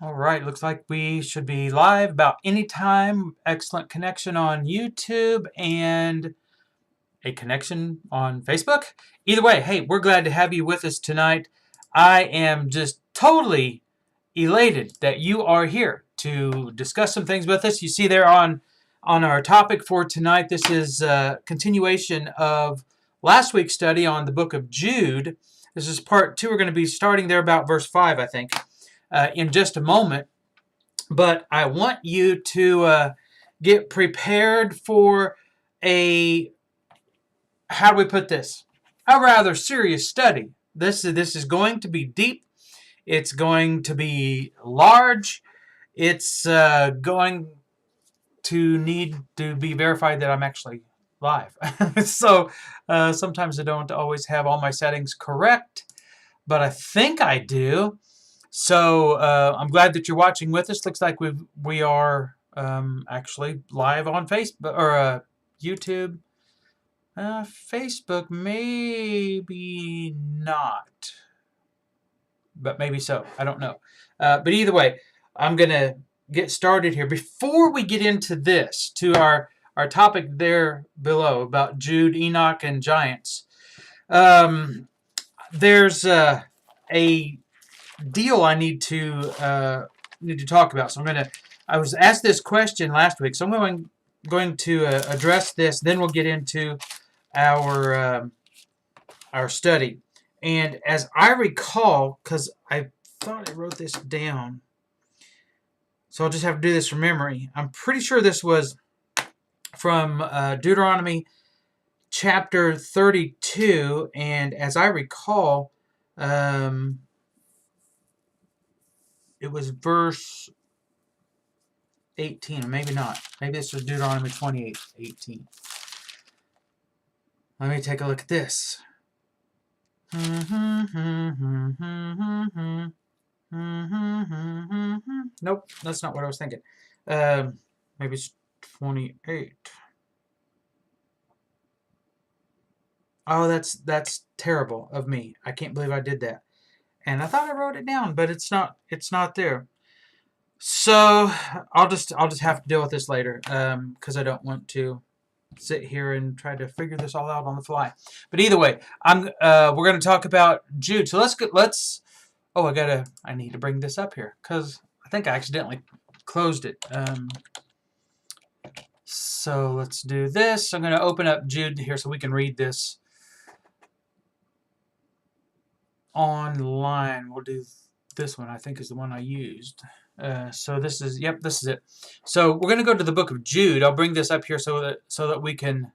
All right, looks like we should be live about any time. Excellent connection on YouTube and a connection on Facebook. Either way, hey, we're glad to have you with us tonight. I am just totally elated that you are here to discuss some things with us. You see there on our topic for tonight, this is a continuation of last week's study on the book of Jude. This is part 2. We're going to be starting there about verse 5, I think, in just a moment. But I want you to get prepared for how do we put this? A rather serious study. This is going to be deep. It's going to be large. It's going to need to be verified that I'm actually live. So sometimes I don't always have all my settings correct, but I think I do. So I'm glad that you're watching with us. Looks like we are actually live on Facebook or YouTube. Facebook, maybe not, but maybe so. I don't know. But either way, I'm going to get started here. Before we get into this, to our topic there below about Jude, Enoch, and giants, there's a deal I need to talk about. So I was asked this question last week, so I'm going to address this. Then we'll get into our study. And as I recall, because I thought I wrote this down, so I'll just have to do this from memory. I'm pretty sure this was from Deuteronomy chapter 32, and as I recall, it was verse 18, or maybe not. Maybe this was Deuteronomy 28:18. Let me take a look at this. Nope, that's not what I was thinking. Maybe it's 28. Oh, that's terrible of me. I can't believe I did that. And I thought I wrote it down, but it's not there. So I'll just have to deal with this later, because I don't want to sit here and try to figure this all out on the fly. But either way, we're going to talk about Jude. So let's. Oh, I need to bring this up here because I think I accidentally closed it. So let's do this. I'm going to open up Jude here so we can read this online. We'll do this one. I think is the one I used. So this is it. So we're going to go to the book of Jude. I'll bring this up here so that we can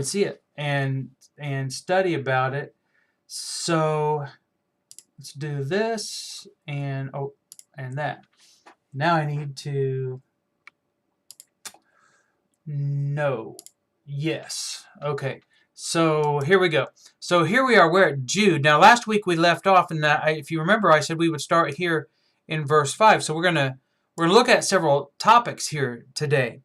see it and study about it. So let's do this and that. Now I need to yes. Okay. So here we go. So here we are. We're at Jude. Now last week we left off, and if you remember, I said we would start here in verse 5. So we're gonna look at several topics here today.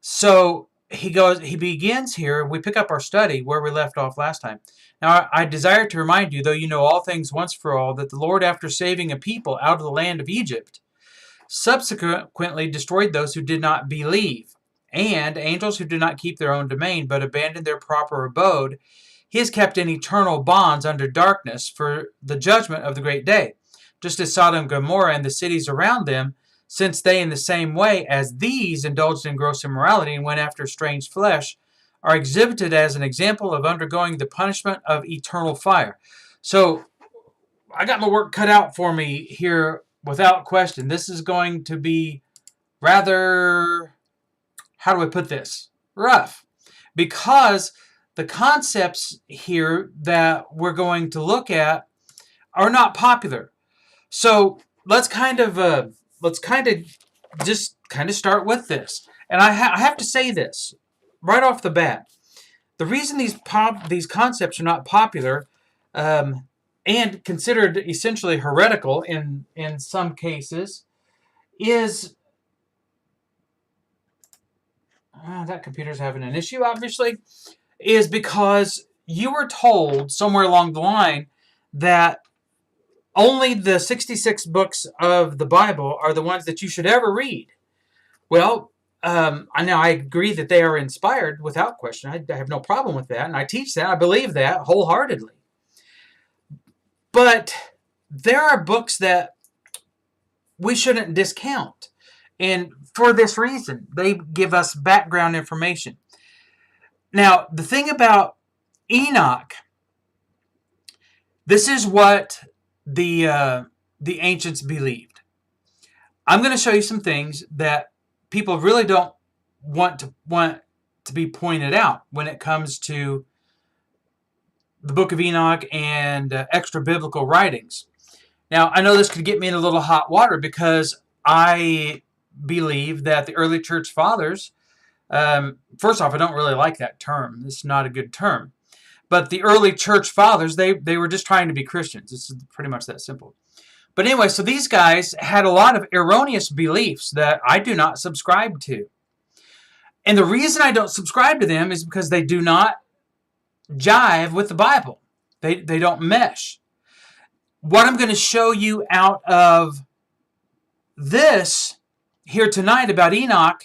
So he begins here. We pick up our study where we left off last time. Now I desire to remind you, though you know all things once for all, that the Lord, after saving a people out of the land of Egypt, subsequently destroyed those who did not believe, and angels who did not keep their own domain, but abandoned their proper abode, he has kept in eternal bonds under darkness for the judgment of the great day, just as Sodom and Gomorrah and the cities around them, since they in the same way as these indulged in gross immorality and went after strange flesh, are exhibited as an example of undergoing the punishment of eternal fire. So I got my work cut out for me here without question. This is going to be rather, how do I put this? Rough. Because the concepts here that we're going to look at are not popular. So let's kind of start with this. And I have to say this right off the bat. The reason these concepts are not popular and considered essentially heretical in some cases is that computer's having an issue, obviously, is because you were told somewhere along the line that only the 66 books of the Bible are the ones that you should ever read. Well, I agree that they are inspired without question. I have no problem with that, and I teach that. I believe that wholeheartedly. But there are books that we shouldn't discount. And for this reason, they give us background information. Now, the thing about Enoch, this is what the ancients believed. I'm going to show you some things that people really don't want to be pointed out when it comes to the Book of Enoch and extra biblical writings. Now, I know this could get me in a little hot water because I believe that the early church fathers, first off, I don't really like that term. It's not a good term. But the early church fathers, they were just trying to be Christians. It's pretty much that simple. But anyway, so these guys had a lot of erroneous beliefs that I do not subscribe to. And the reason I don't subscribe to them is because they do not jive with the Bible. They don't mesh. What I'm going to show you out of this here tonight about Enoch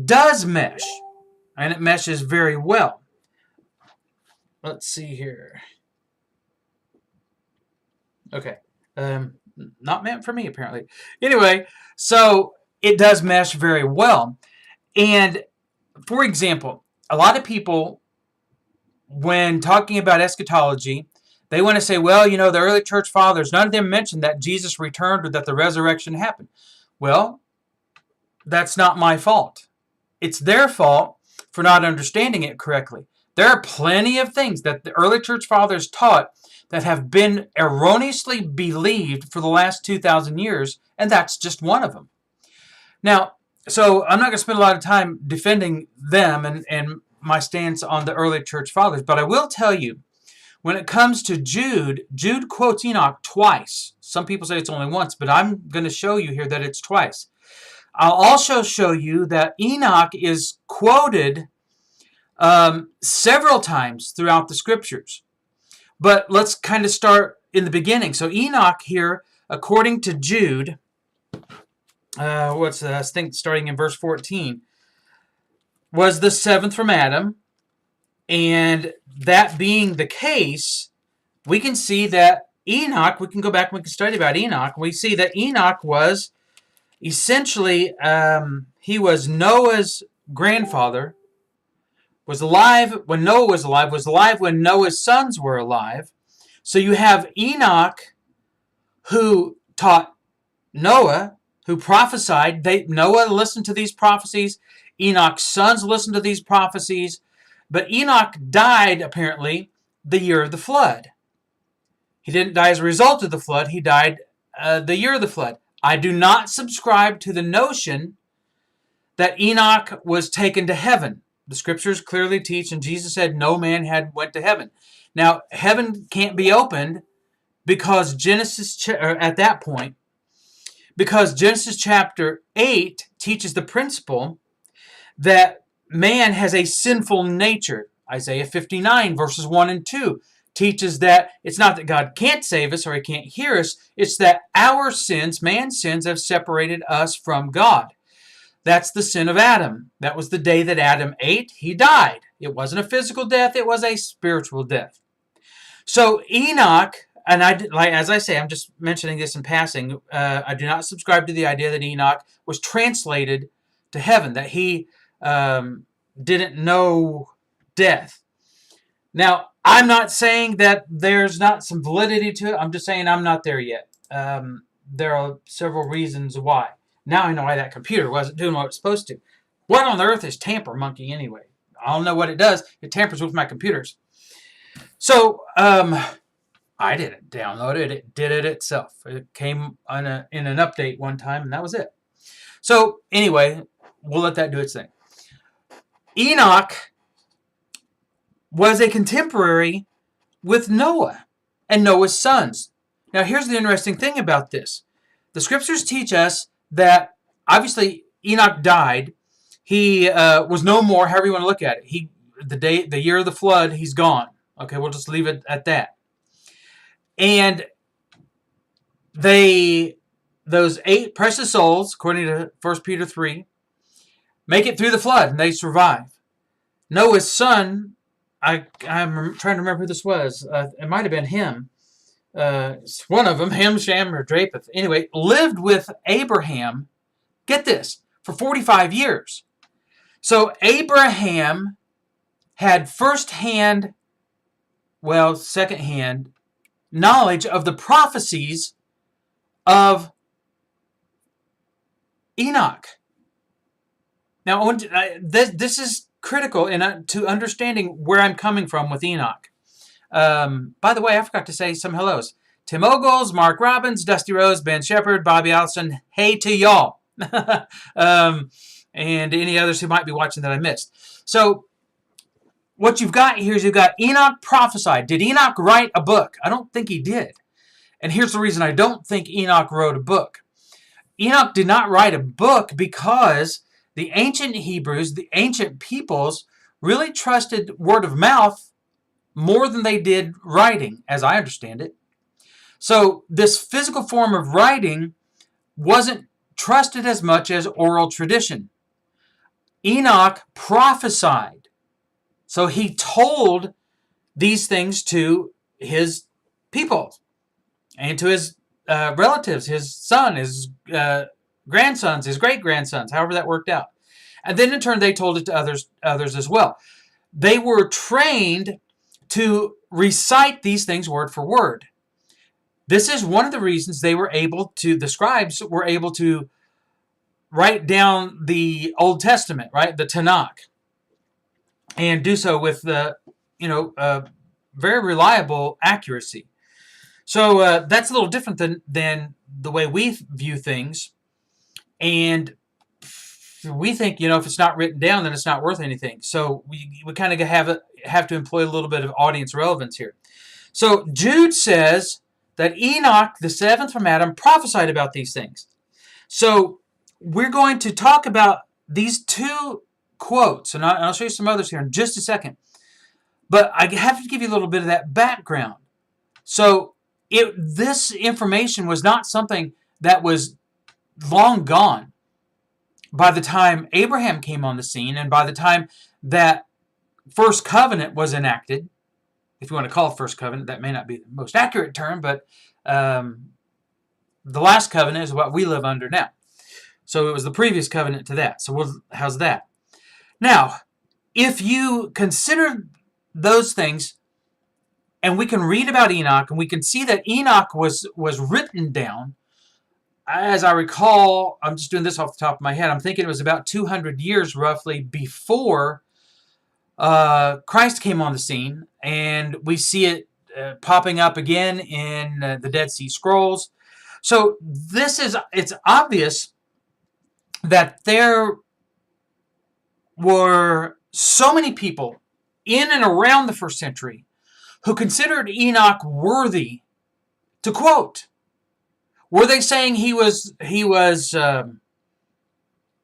does mesh. And it meshes very well. Let's see here. Okay. Not meant for me, apparently. Anyway, so it does mesh very well. And, for example, a lot of people, when talking about eschatology, they want to say, well, you know, the early church fathers, none of them mentioned that Jesus returned or that the resurrection happened. Well, that's not my fault. It's their fault for not understanding it correctly. There are plenty of things that the early church fathers taught that have been erroneously believed for the last 2,000 years, and that's just one of them. Now, so I'm not going to spend a lot of time defending them and my stance on the early church fathers, but I will tell you, when it comes to Jude, Jude quotes Enoch twice. Some people say it's only once, but I'm going to show you here that it's twice. I'll also show you that Enoch is quoted several times throughout the scriptures. But let's kind of start in the beginning. So Enoch here, according to Jude, I think starting in verse 14, was the seventh from Adam. And that being the case, we can see that Enoch, we can go back and we can study about Enoch. We see that Enoch was essentially, he was Noah's grandfather, was alive when Noah was alive when Noah's sons were alive. So you have Enoch who taught Noah, who prophesied. Noah listened to these prophecies. Enoch's sons listened to these prophecies. But Enoch died, apparently, the year of the flood. He didn't die as a result of the flood. He died the year of the flood. I do not subscribe to the notion that Enoch was taken to heaven. The scriptures clearly teach, and Jesus said no man went to heaven. Now, heaven can't be opened because at that point, because Genesis chapter 8 teaches the principle that man has a sinful nature. Isaiah 59 verses 1 and 2 teaches that it's not that God can't save us or he can't hear us, it's that our sins, man's sins, have separated us from God. That's the sin of Adam. That was the day that Adam ate, he died. It wasn't a physical death, it was a spiritual death. So Enoch, and as I say, I'm just mentioning this in passing, I do not subscribe to the idea that Enoch was translated to heaven, that he didn't know death. Now, I'm not saying that there's not some validity to it. I'm just saying I'm not there yet. There are several reasons why. Now I know why that computer wasn't doing what it's supposed to. What on earth is Tamper Monkey anyway? I don't know what it does. It tampers with my computers. So, I didn't download it. It did it itself. It came in an update one time, and that was it. So, anyway, we'll let that do its thing. Enoch was a contemporary with Noah and Noah's sons. Now, here's the interesting thing about this. The scriptures teach us that, obviously, Enoch died. He was no more, however you want to look at it. The year of the flood, he's gone. Okay, we'll just leave it at that. And those 8 precious souls, according to 1 Peter 3, make it through the flood, and they survive. Noah's son, I'm trying to remember who this was. It might have been him. It's one of them, Ham, Shem, or Japheth. Anyway, lived with Abraham, get this, for 45 years. So Abraham had secondhand knowledge of the prophecies of Enoch. Now, this is critical to understanding where I'm coming from with Enoch. By the way, I forgot to say some hellos. Tim Ogles, Mark Robbins, Dusty Rose, Ben Shepard, Bobby Allison. Hey to y'all. And any others who might be watching that I missed. So what you've got here is you've got Enoch prophesied. Did Enoch write a book? I don't think he did. And here's the reason I don't think Enoch wrote a book. Enoch did not write a book because the ancient Hebrews, the ancient peoples, really trusted word of mouth more than they did writing, as I understand it. So this physical form of writing wasn't trusted as much as oral tradition. Enoch prophesied. So he told these things to his people and to his relatives, his son, his grandsons, his great-grandsons, however that worked out. And then in turn they told it to others as well. They were trained to recite these things word for word. This is one of the reasons the scribes were able to write down the Old Testament, right, the Tanakh, and do so with very reliable accuracy. So that's a little different than the way we view things. And we think, if it's not written down, then it's not worth anything. So we kind of have to employ a little bit of audience relevance here. So Jude says that Enoch, the seventh from Adam, prophesied about these things. So we're going to talk about these 2 quotes, and I'll show you some others here in just a second. But I have to give you a little bit of that background. So this information was not something that was long gone by the time Abraham came on the scene, and by the time that first covenant was enacted. If you want to call it first covenant, that may not be the most accurate term, but the last covenant is what we live under now. So it was the previous covenant to that. So how's that? Now, if you consider those things, and we can read about Enoch, and we can see that Enoch was written down, as I recall, I'm just doing this off the top of my head, I'm thinking it was about 200 years roughly before Christ came on the scene, and we see it popping up again in the Dead Sea Scrolls. So it's obvious that there were so many people in and around the first century who considered Enoch worthy to quote. Were they saying he was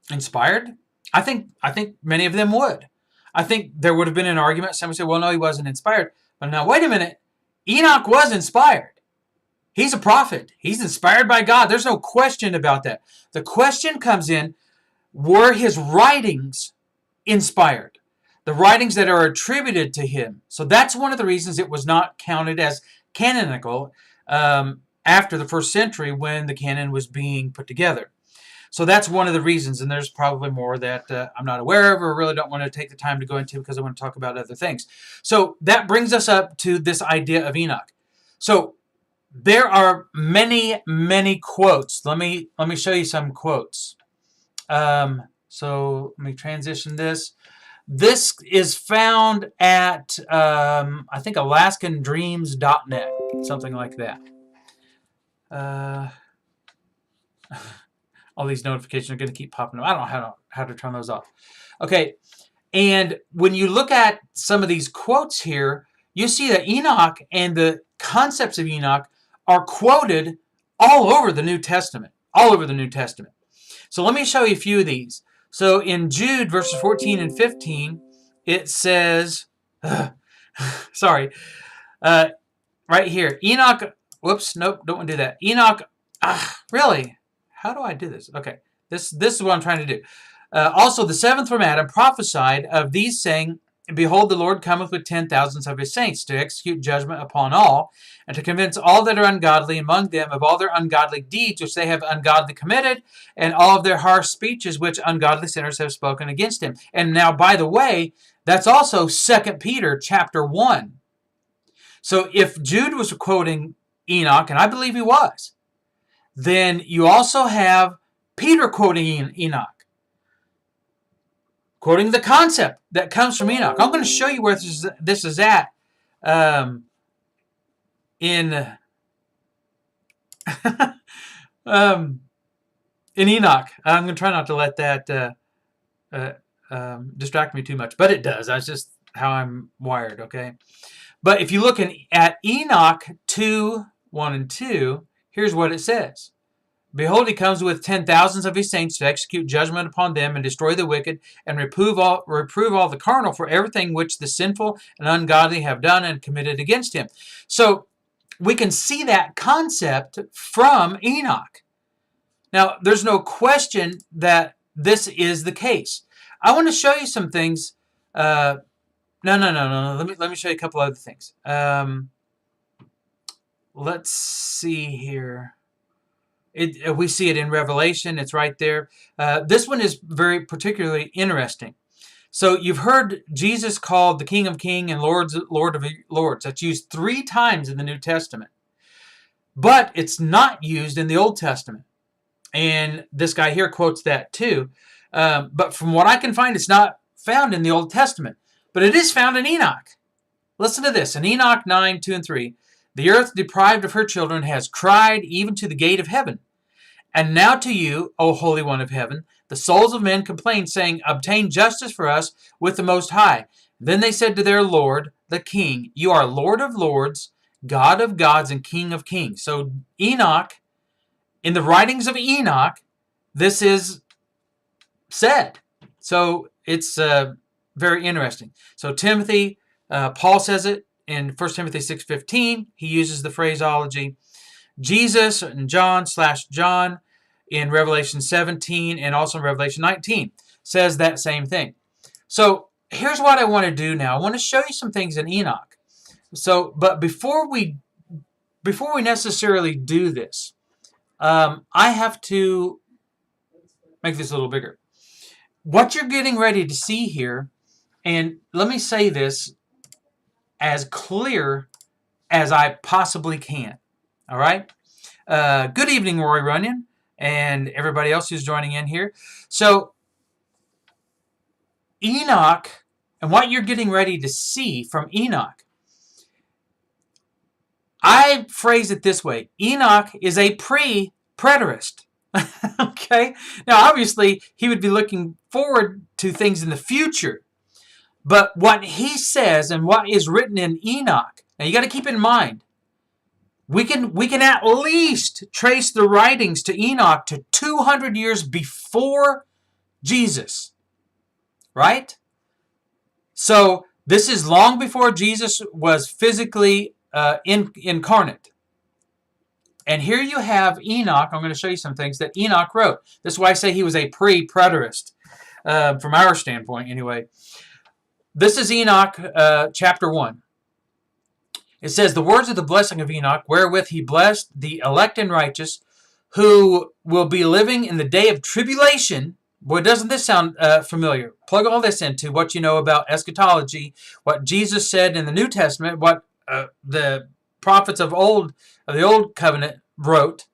inspired? I think many of them would. I think there would have been an argument. Some would say, well, no, he wasn't inspired. But now, wait a minute. Enoch was inspired. He's a prophet. He's inspired by God. There's no question about that. The question comes in, were his writings inspired? The writings that are attributed to him. So that's one of the reasons it was not counted as canonical after the first century when the canon was being put together. So that's one of the reasons, and there's probably more that I'm not aware of or really don't want to take the time to go into because I want to talk about other things. So that brings us up to this idea of Enoch. So there are many, many quotes. Let me show you some quotes. So let me transition this. This is found at, I think, AlaskanDreams.net, something like that. All these notifications are going to keep popping up. I don't know how to turn those off. Okay, and when you look at some of these quotes here, you see that Enoch and the concepts of Enoch are quoted all over the New Testament. All over the New Testament. So let me show you a few of these. So in Jude, verses 14 and 15, it says, right here, Enoch, whoops, nope, don't want to do that. Enoch Really? How do I do this? Okay. This is what I'm trying to do. Also, the seventh from Adam prophesied of these, saying, Behold, the Lord cometh with 10,000s of his saints to execute judgment upon all, and to convince all that are ungodly among them of all their ungodly deeds which they have ungodly committed, and all of their harsh speeches which ungodly sinners have spoken against him. And now, by the way, that's also 2 Peter chapter 1. So if Jude was quoting Enoch, and I believe he was, then you also have Peter quoting Enoch, quoting the concept that comes from Enoch. I'm going to show you where this is at in in Enoch. I'm going to try not to let that distract me too much, but it does. That's just how I'm wired, okay? But if you look at Enoch 2, 1 and 2, here's what it says. Behold, he comes with 10,000s of his saints to execute judgment upon them and destroy the wicked and reprove all the carnal for everything which the sinful and ungodly have done and committed against him. So we can see that concept from Enoch. Now, there's no question that this is the case. I want to show you some things. No. Let me show you a couple other things. Let's see here. We see it in Revelation. It's right there. This one is very particularly interesting. So you've heard Jesus called the King of Kings and Lord of Lords. That's used 3 times in the New Testament. But it's not used in the Old Testament. And this guy here quotes that too. But from what I can find, it's not found in the Old Testament. But it is found in Enoch. Listen to this. In Enoch 9, 2 and 3. The earth, deprived of her children, has cried even to the gate of heaven. And now to you, O Holy One of heaven, the souls of men complain, saying, Obtain justice for us with the Most High. Then they said to their Lord, the King, You are Lord of lords, God of gods, and King of kings. So Enoch, in the writings of Enoch, this is said. So it's very interesting. So Timothy, Paul says it. In 1 Timothy 6:15, he uses the phraseology. Jesus and John in Revelation 17 and also in Revelation 19 says that same thing. So here's what I want to do now. I want to show you some things in Enoch. So, but before we necessarily do this, I have to make this a little bigger. What you're getting ready to see here, and let me say this as clear as I possibly can. All right? Good evening, Roy Runyon, and everybody else who's joining in here. So, Enoch, and what you're getting ready to see from Enoch, I phrase it this way. Enoch is a pre-preterist. Okay? Now, obviously, he would be looking forward to things in the future. But what he says and what is written in Enoch, now you got to keep in mind, we can at least trace the writings to Enoch to 200 years before Jesus, right? So this is long before Jesus was physically incarnate. And here you have Enoch. I'm going to show you some things that Enoch wrote. This is why I say he was a pre-preterist, from our standpoint anyway. This is Enoch chapter 1. It says, The words of the blessing of Enoch, wherewith he blessed the elect and righteous, who will be living in the day of tribulation. Boy, doesn't this sound familiar? Plug all this into what you know about eschatology, what Jesus said in the New Testament, what the prophets of the Old Covenant wrote.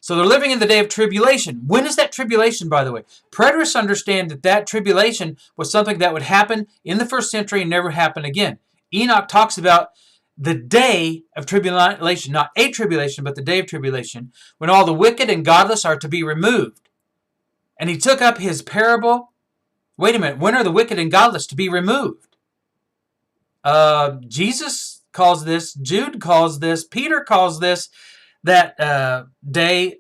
So they're living in the day of tribulation. When is that tribulation, by the way? Preterists understand that tribulation was something that would happen in the first century and never happen again. Enoch talks about the day of tribulation, not a tribulation, but the day of tribulation, when all the wicked and godless are to be removed. And he took up his parable. Wait a minute, when are the wicked and godless to be removed? Jesus calls this, Jude calls this, Peter calls this, that day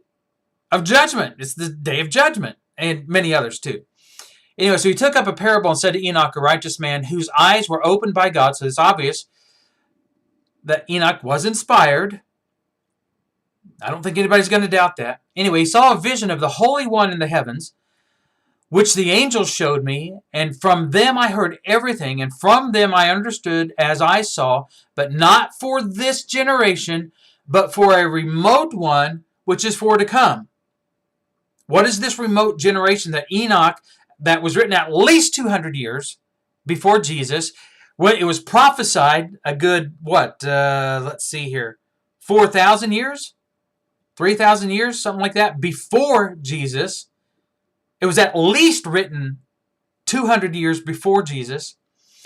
of judgment. It's the day of judgment, and many others too. Anyway, so he took up a parable and said to Enoch, a righteous man, whose eyes were opened by God. So it's obvious that Enoch was inspired. I don't think anybody's going to doubt that. Anyway, he saw a vision of the Holy One in the heavens, which the angels showed me, and from them I heard everything, and from them I understood as I saw, but not for this generation, but for a remote one, which is for to come. What is this remote generation that Enoch, that was written at least 200 years before Jesus, when it was prophesied a good, let's see here, 4,000 years? 3,000 years, something like that, before Jesus. It was at least written 200 years before Jesus.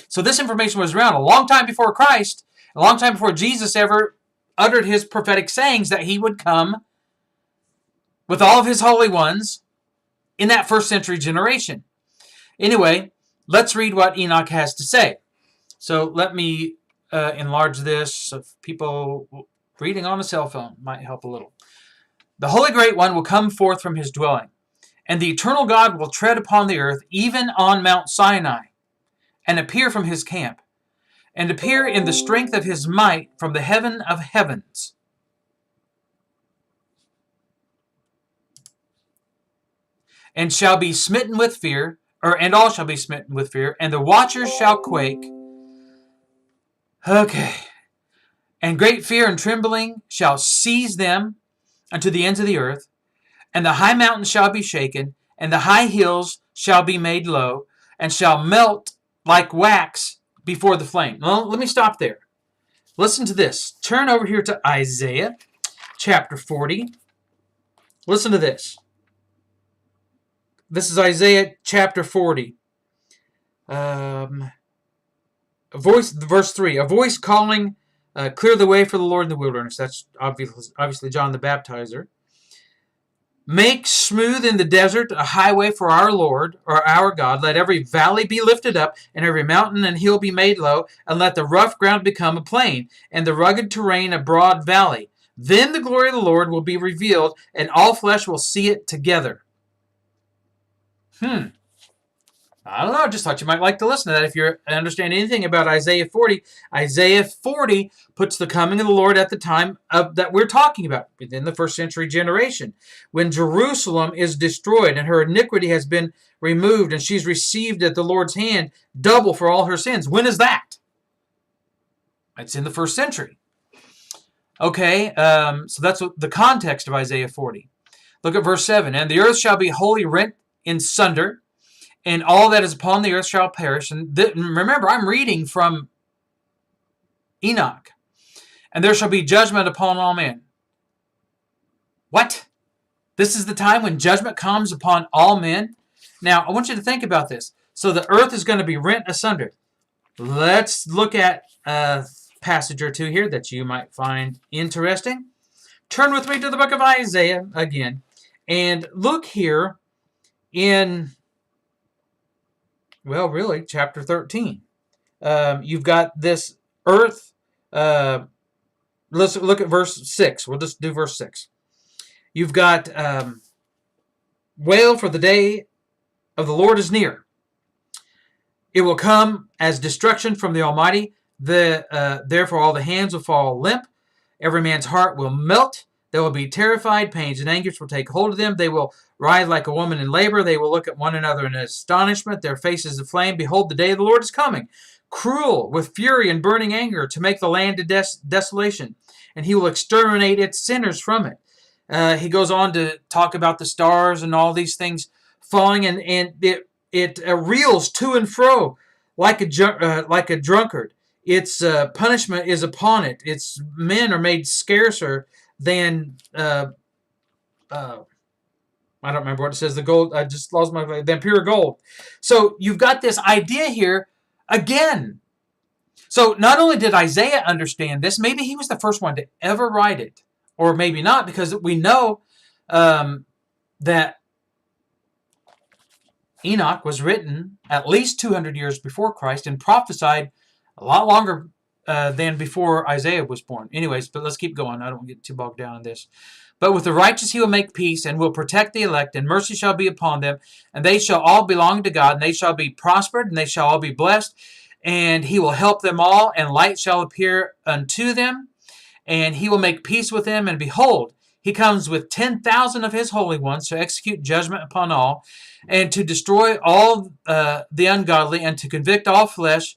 So this information was around a long time before Christ, a long time before Jesus ever uttered his prophetic sayings that he would come with all of his holy ones in that first century generation. Anyway, let's read what Enoch has to say. So let me enlarge this so people reading on a cell phone might help a little. The Holy Great One will come forth from his dwelling, and the eternal God will tread upon the earth, even on Mount Sinai, and appear from his camp, and appear in the strength of his might from the heaven of heavens. And shall be smitten with fear, and all shall be smitten with fear, and the watchers shall quake. Okay. And great fear and trembling shall seize them unto the ends of the earth, and the high mountains shall be shaken, and the high hills shall be made low, and shall melt like wax before the flame. Well, let me stop there. Listen to this. Turn over here to Isaiah chapter 40. Listen to this. This is Isaiah chapter 40. Verse 3. A voice calling, clear the way for the Lord in the wilderness. That's obviously John the Baptizer. Make smooth in the desert a highway for our Lord, or our God. Let every valley be lifted up, and every mountain and hill be made low, and let the rough ground become a plain, and the rugged terrain a broad valley. Then the glory of the Lord will be revealed, and all flesh will see it together. I don't know, I just thought you might like to listen to that if you understand anything about Isaiah 40. Isaiah 40 puts the coming of the Lord at the time that we're talking about, within the first century generation, when Jerusalem is destroyed and her iniquity has been removed and she's received at the Lord's hand double for all her sins. When is that? It's in the first century. Okay, so that's the context of Isaiah 40. Look at verse 7. And the earth shall be wholly rent in sunder, and all that is upon the earth shall perish. And remember, I'm reading from Enoch. And there shall be judgment upon all men. What? This is the time when judgment comes upon all men? Now, I want you to think about this. So the earth is going to be rent asunder. Let's look at a passage or two here that you might find interesting. Turn with me to the book of Isaiah again. And look here in... well, really, chapter 13. You've got this earth. Let's look at verse 6. We'll just do verse 6. You've got, wail, for the day of the Lord is near. It will come as destruction from the Almighty. Therefore all the hands will fall limp. Every man's heart will melt. They will be terrified. Pains and anguish will take hold of them. They will writhe like a woman in labor. They will look at one another in astonishment. Their faces aflame. Behold, the day of the Lord is coming, cruel, with fury and burning anger, to make the land a desolation. And he will exterminate its sinners from it. He goes on to talk about the stars and all these things falling, and it reels to and fro like a drunkard. Its punishment is upon it. Its men are made scarcer than I don't remember what it says. The gold. I just lost my. Than pure gold. So you've got this idea here again. So not only did Isaiah understand this, maybe he was the first one to ever write it, or maybe not, because we know that Enoch was written at least 200 years before Christ and prophesied a lot longer than before Isaiah was born. Anyways, but let's keep going. I don't want to get too bogged down in this. But with the righteous he will make peace, and will protect the elect, and mercy shall be upon them, and they shall all belong to God, and they shall be prospered, and they shall all be blessed, and he will help them all, and light shall appear unto them, and he will make peace with them, and behold, he comes with 10,000 of his holy ones to execute judgment upon all, and to destroy all the ungodly, and to convict all flesh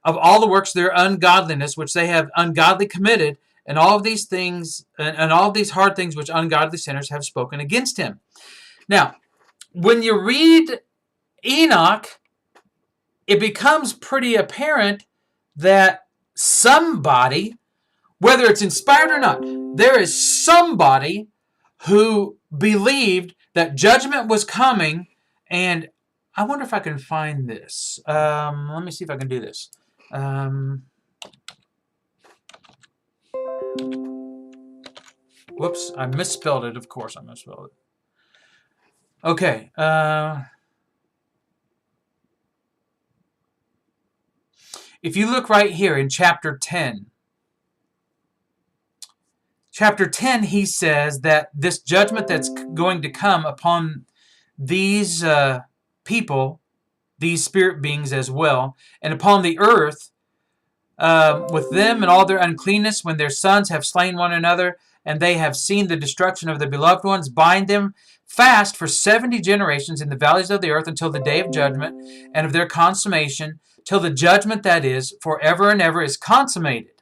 of all the works of their ungodliness, which they have ungodly committed, and all of these things, and all of these hard things which ungodly sinners have spoken against him. Now, when you read Enoch, it becomes pretty apparent that somebody, whether it's inspired or not, there is somebody who believed that judgment was coming. And I wonder if I can find this. Let me see if I can do this. Whoops, I misspelled it. Of course I misspelled it. Okay. If you look right here in chapter 10, he says that this judgment that's going to come upon these people, these spirit beings as well, and upon the earth, with them and all their uncleanness, when their sons have slain one another, and they have seen the destruction of their beloved ones, bind them fast for 70 generations in the valleys of the earth until the day of judgment and of their consummation, till the judgment that is forever and ever is consummated.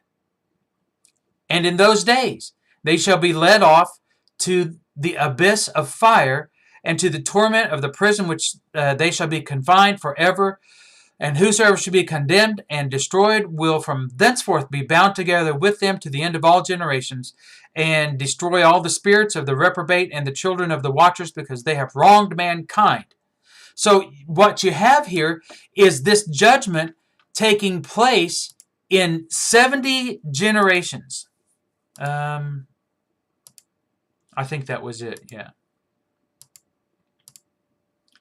And in those days they shall be led off to the abyss of fire, and to the torment of the prison which they shall be confined forever. And whosoever shall be condemned and destroyed will from thenceforth be bound together with them to the end of all generations, and destroy all the spirits of the reprobate and the children of the watchers, because they have wronged mankind. So what you have here is this judgment taking place in 70 generations. I think that was it, yeah.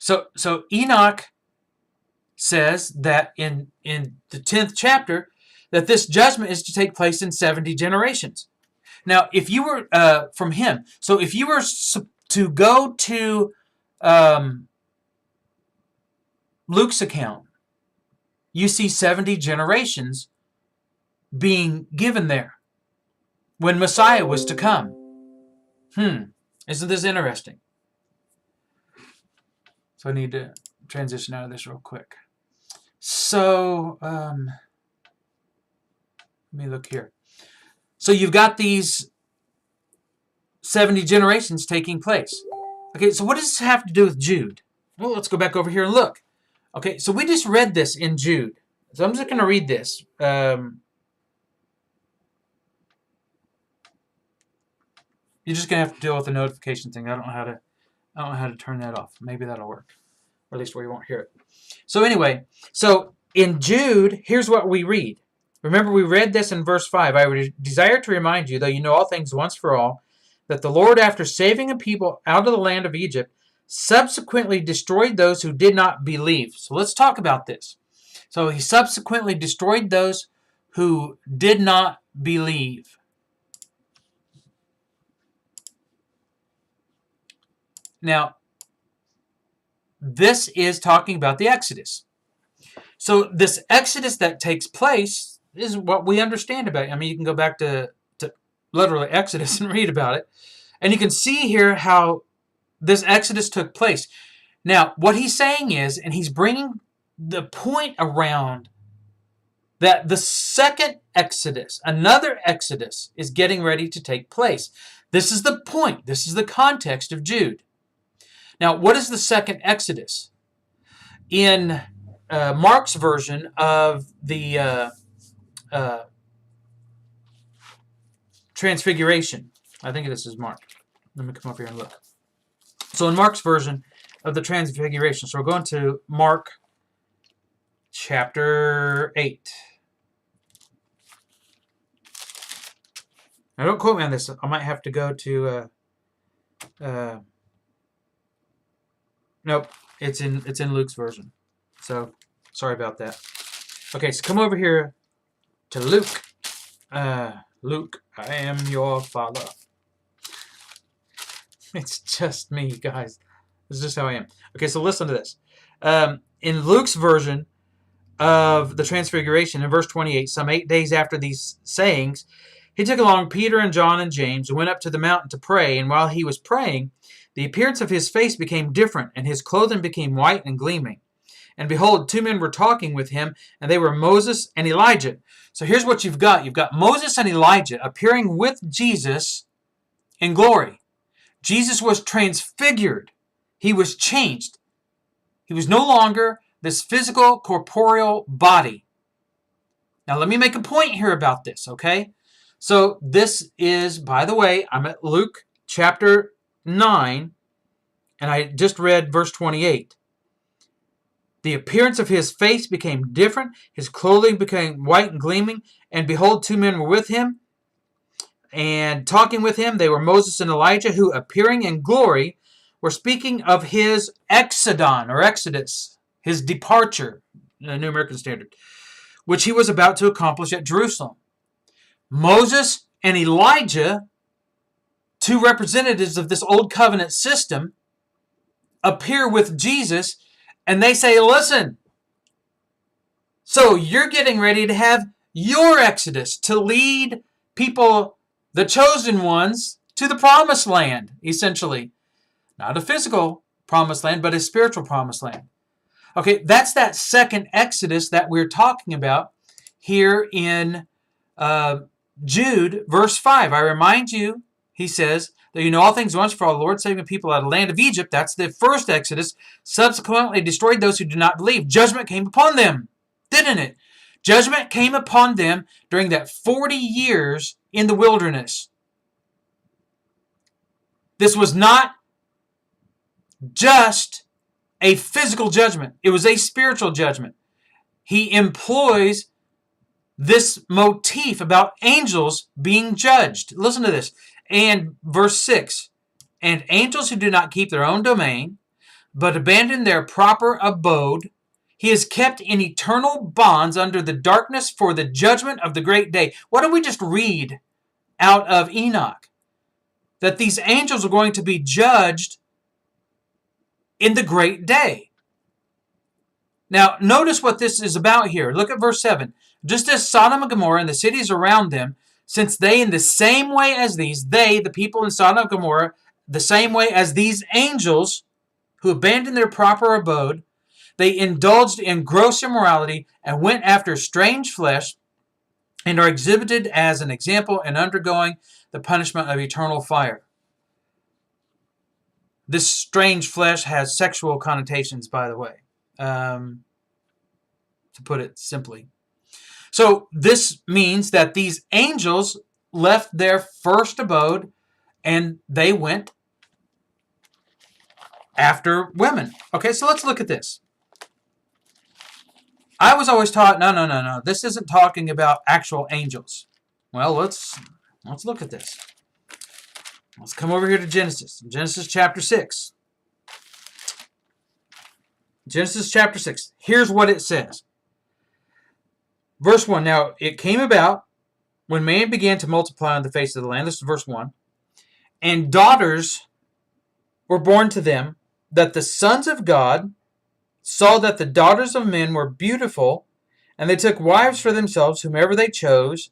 So Enoch says that in the 10th chapter that this judgment is to take place in 70 generations. Now, if you were from him, so if you were to go to Luke's account, you see 70 generations being given there when Messiah was to come. Isn't this interesting? So I need to transition out of this real quick. So, let me look here. So you've got these 70 generations taking place. Okay, so what does this have to do with Jude? Well, let's go back over here and look. Okay, so we just read this in Jude. So I'm just going to read this. You're just going to have to deal with the notification thing. I don't know how to turn that off. Maybe that'll work. Or at least where you won't hear it. So anyway, so in Jude, here's what we read. Remember, we read this in verse 5. I would desire to remind you, though you know all things once for all, that the Lord, after saving a people out of the land of Egypt, subsequently destroyed those who did not believe. So let's talk about this. So he subsequently destroyed those who did not believe. Now, this is talking about the Exodus. So this Exodus that takes place is what we understand about it. I mean, you can go back to literally Exodus and read about it. And you can see here how this Exodus took place. Now, what he's saying is, and he's bringing the point around, that the second Exodus, another Exodus, is getting ready to take place. This is the point. This is the context of Jude. Now, what is the second Exodus? In Mark's version of the Transfiguration, I think this is Mark. Let me come up here and look. So in Mark's version of the Transfiguration, so we're going to Mark chapter 8. Now don't quote me on this. I might have to go to... Nope, it's in Luke's version. So, sorry about that. Okay, so come over here to Luke. Luke, I am your father. It's just me, guys. This is just how I am. Okay, so listen to this. In Luke's version of the Transfiguration, in verse 28, some 8 days after these sayings, He took along Peter and John and James and went up to the mountain to pray. And while he was praying, the appearance of his face became different, and his clothing became white and gleaming. And behold, two men were talking with him, and they were Moses and Elijah. So here's what you've got. You've got Moses and Elijah appearing with Jesus in glory. Jesus was transfigured. He was changed. He was no longer this physical, corporeal body. Now, let me make a point here about this, okay? So this is, by the way, I'm at Luke chapter 9, and I just read verse 28. The appearance of his face became different. His clothing became white and gleaming. And behold, two men were with him and talking with him. They were Moses and Elijah, who, appearing in glory, were speaking of his exodon, or exodus, his departure, in the New American Standard, which he was about to accomplish at Jerusalem. Moses and Elijah, two representatives of this old covenant system, appear with Jesus, and they say, listen, so you're getting ready to have your exodus to lead people, the chosen ones, to the promised land, essentially. Not a physical promised land, but a spiritual promised land. Okay, that's that second exodus that we're talking about here in Jude, verse 5. I remind you, he says, that you know all things once for all, the Lord saving people out of the land of Egypt. That's the first exodus. Subsequently destroyed those who did not believe. Judgment came upon them, didn't it? Judgment came upon them during that 40 years in the wilderness. This was not just a physical judgment. It was a spiritual judgment. He employs this motif about angels being judged. Listen to this. And verse 6, and angels who do not keep their own domain, but abandon their proper abode, he is kept in eternal bonds under the darkness for the judgment of the great day. What did we just read out of Enoch? That these angels are going to be judged in the great day. Now, notice what this is about here. Look at verse 7. Just as Sodom and Gomorrah and the cities around them, since they in the same way as these, they, the people in Sodom and Gomorrah, the same way as these angels who abandoned their proper abode, they indulged in gross immorality and went after strange flesh and are exhibited as an example in undergoing the punishment of eternal fire. This strange flesh has sexual connotations, by the way, to put it simply. So this means that these angels left their first abode and they went after women. Okay, so let's look at this. I was always taught, no. This isn't talking about actual angels. Well, let's look at this. Let's come over here to Genesis. Genesis chapter 6. Genesis chapter 6. Here's what it says. Verse 1. Now, it came about when man began to multiply on the face of the land. This is verse 1. And daughters were born to them, that the sons of God saw that the daughters of men were beautiful, and they took wives for themselves, whomever they chose.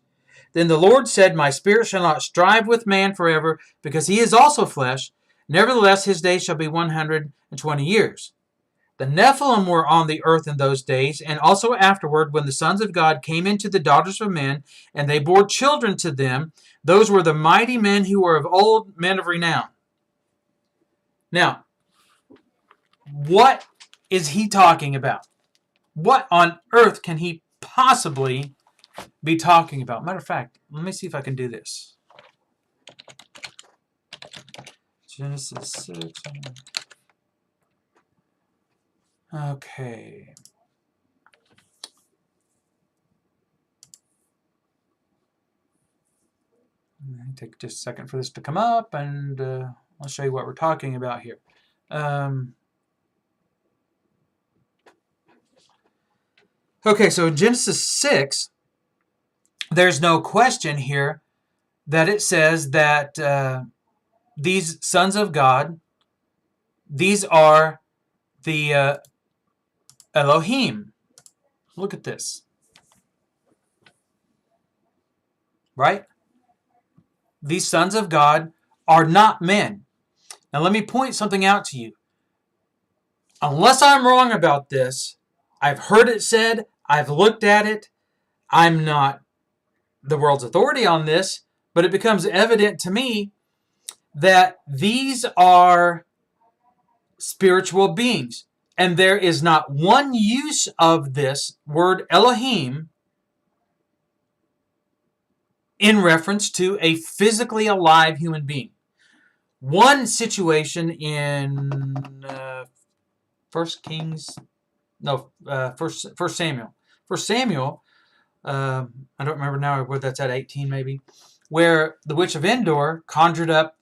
Then the Lord said, my spirit shall not strive with man forever, because he is also flesh. Nevertheless, his days shall be 120 years. The Nephilim were on the earth in those days, and also afterward, when the sons of God came into the daughters of men, and they bore children to them. Those were the mighty men who were of old, men of renown. Now, what is he talking about? What on earth can he possibly be talking about? Matter of fact, let me see if I can do this. Genesis 6. Okay. Take just a second for this to come up, and I'll show you what we're talking about here. Okay, so in Genesis 6, there's no question here that it says that these sons of God, these are the Elohim. Look at this. Right? these sons of God are not men. Now let me point something out to you. Unless I'm wrong about this, I've heard it said, I've looked at it, I'm not the world's authority on this, but it becomes evident to me that these are spiritual beings. And there is not one use of this word Elohim in reference to a physically alive human being. One situation in First Samuel. First Samuel, I don't remember now where that's at, 18 maybe, where the witch of Endor conjured up,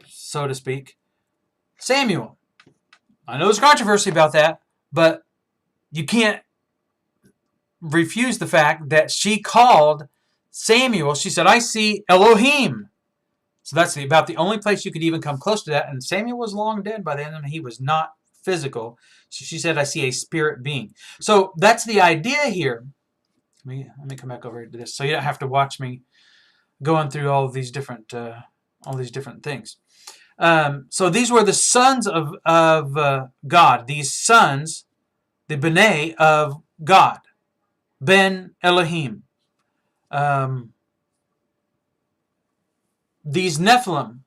so to speak, Samuel. I know there's controversy about that, but you can't refuse the fact that she called Samuel, she said, I see Elohim. So that's about the only place you could even come close to that. And Samuel was long dead by then, and he was not physical. So she said, I see a spirit being. So that's the idea here. Let me come back over to this, so you don't have to watch me going through all these different things. So these were the sons of God. These sons, the B'nai of God, Ben Elohim. These Nephilim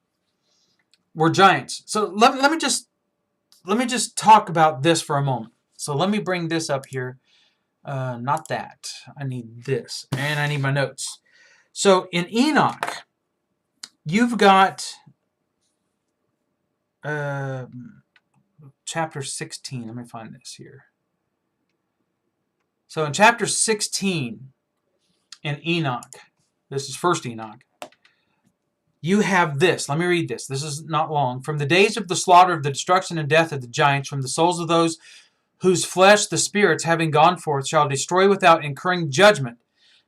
were giants. So let me just talk about this for a moment. So let me bring this up here. Not that. I need this, and I need my notes. So in Enoch, you've got chapter 16. Let me find this here. So in chapter 16 in Enoch, this is first Enoch, you have this. Let me read this. This is not long. From the days of the slaughter, of the destruction and death of the giants, from the souls of those whose flesh the spirits, having gone forth, shall destroy without incurring judgment.